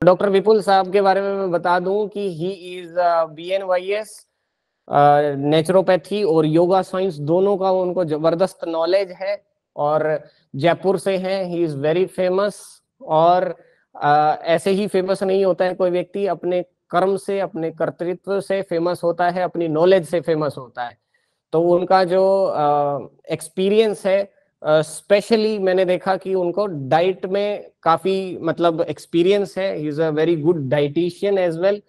Doctor विपुल साहब के बारे में मैं बता दूं कि ही इज BNYS नेचुरोपैथी और योगा साइंस दोनों का उनको जबरदस्त नॉलेज है और जयपुर से हैं। He is very famous. और ऐसे ही फेमस नहीं होता है कोई व्यक्ति, अपने कर्म से, अपने कर्तृत्व से फेमस होता है, अपनी नॉलेज से फेमस होता है। तो उनका जो एक्सपीरियंस है, स्पेशली मैंने देखा कि उनको डाइट में काफी मतलब एक्सपीरियंस है। He is a very good dietitian as well.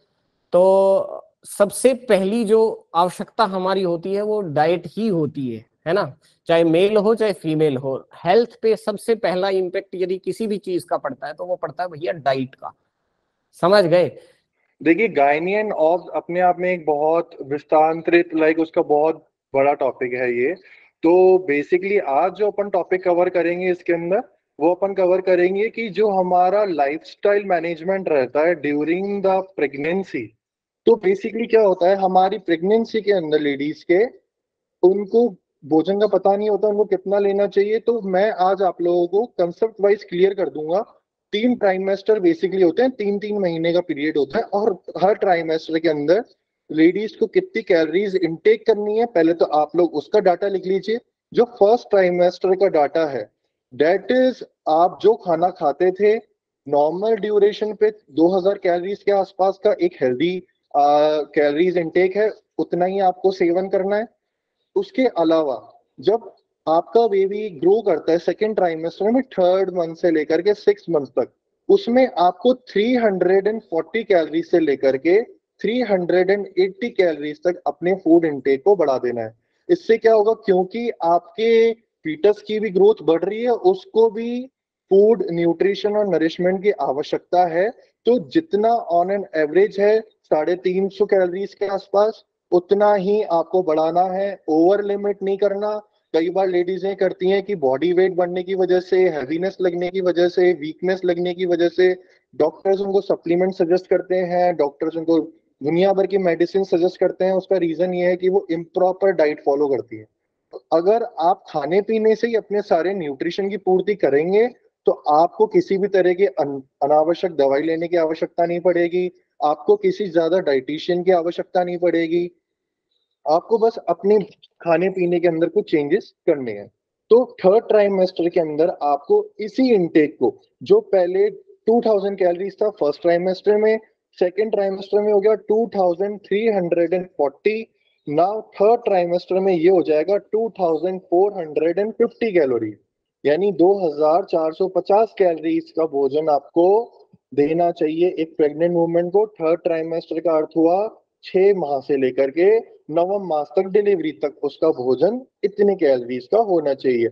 तो सबसे पहली जो आवश्यकता हमारी होती है वो डाइट ही होती है ना। चाहे मेल हो चाहे फीमेल हो, हेल्थ पे सबसे पहला इम्पेक्ट यदि किसी भी चीज का पड़ता है तो वो पड़ता है भैया डाइट का। समझ गए? देखिए, गायनियन ऑब्स अपने आप में एक बहुत विस्तारित उसका बहुत बड़ा टॉपिक है ये। तो बेसिकली आज जो अपन टॉपिक कवर करेंगे इसके अंदर, वो अपन कवर करेंगे कि जो हमारा लाइफस्टाइल मैनेजमेंट रहता है ड्यूरिंग द प्रेगनेंसी। तो बेसिकली क्या होता है हमारी प्रेगनेंसी के अंदर लेडीज के, उनको भोजन का पता नहीं होता उनको कितना लेना चाहिए। तो मैं आज आप लोगों को कंसेप्ट वाइज क्लियर कर दूंगा। 3 ट्राइमेस्टर बेसिकली होते हैं, 3 3 महीने का पीरियड होता है, और हर ट्राइमेस्टर के अंदर लेडीज को कितनी कैलोरीज इनटेक करनी है, पहले तो आप लोग उसका डाटा लिख लीजिए। जो फर्स्ट ट्राइमेस्टर का डाटा है, डेट इज आप जो खाना खाते थे नॉर्मल ड्यूरेशन पे 2000 कैलोरीज के आसपास का एक हेल्दी कैलोरीज इनटेक है, उतना ही आपको सेवन करना है। उसके अलावा जब आपका बेबी ग्रो करता है सेकेंड ट्राइमेस्टर में, 3rd मंथ से लेकर के 6 मंथ तक, उसमें आपको 340 कैलोरी से लेकर के 380 कैलोरीज तक अपने फूड इनटेक को बढ़ा देना है। इससे क्या होगा, क्योंकि आपके फीटस की भी ग्रोथ बढ़ रही है, उसको भी फूड न्यूट्रिशन और नरिशमेंट की आवश्यकता है। तो जितना ऑन एन एवरेज है 350 कैलोरीज के आसपास, उतना ही आपको बढ़ाना है, ओवर लिमिट नहीं करना। कई बार लेडीजें करती हैं कि बॉडी वेट बढ़ने की वजह से, हैवीनेस लगने की वजह से, वीकनेस लगने की वजह से डॉक्टर्स उनको सप्लीमेंट सजेस्ट करते हैं, डॉक्टर्स उनको दुनिया भर की मेडिसिन सजेस्ट करते हैं। उसका रीजन ये है कि वो इम्प्रॉपर डाइट फॉलो करती है। तो अगर आप खाने पीने से ही अपने सारे न्यूट्रिशन की पूर्ति करेंगे तो आपको किसी भी तरह की अनावश्यक दवाई लेने की आवश्यकता नहीं पड़ेगी, आपको किसी ज्यादा डाइटिशियन की आवश्यकता नहीं पड़ेगी। आपको बस अपने खाने पीने के अंदर कुछ चेंजेस करने हैं। तो 3rd ट्राइमेस्टर के अंदर आपको इसी इनटेक को, जो पहले 2000 कैलोरीज था फर्स्ट ट्राइमेस्टर में, सेकेंड ट्राइमेस्टर में हो गया 2340, नाउ 3rd ट्राइमेस्टर में ये हो जाएगा 2450 कैलोरी, यानी 2450 कैलोरीज का भोजन आपको देना चाहिए एक प्रेग्नेंट वुमेन को। 3rd ट्राइमेस्टर का अर्थ हुआ 6 माह से लेकर के 9वें मास तक, डिलीवरी तक उसका भोजन इतने कैलोरीज का होना चाहिए।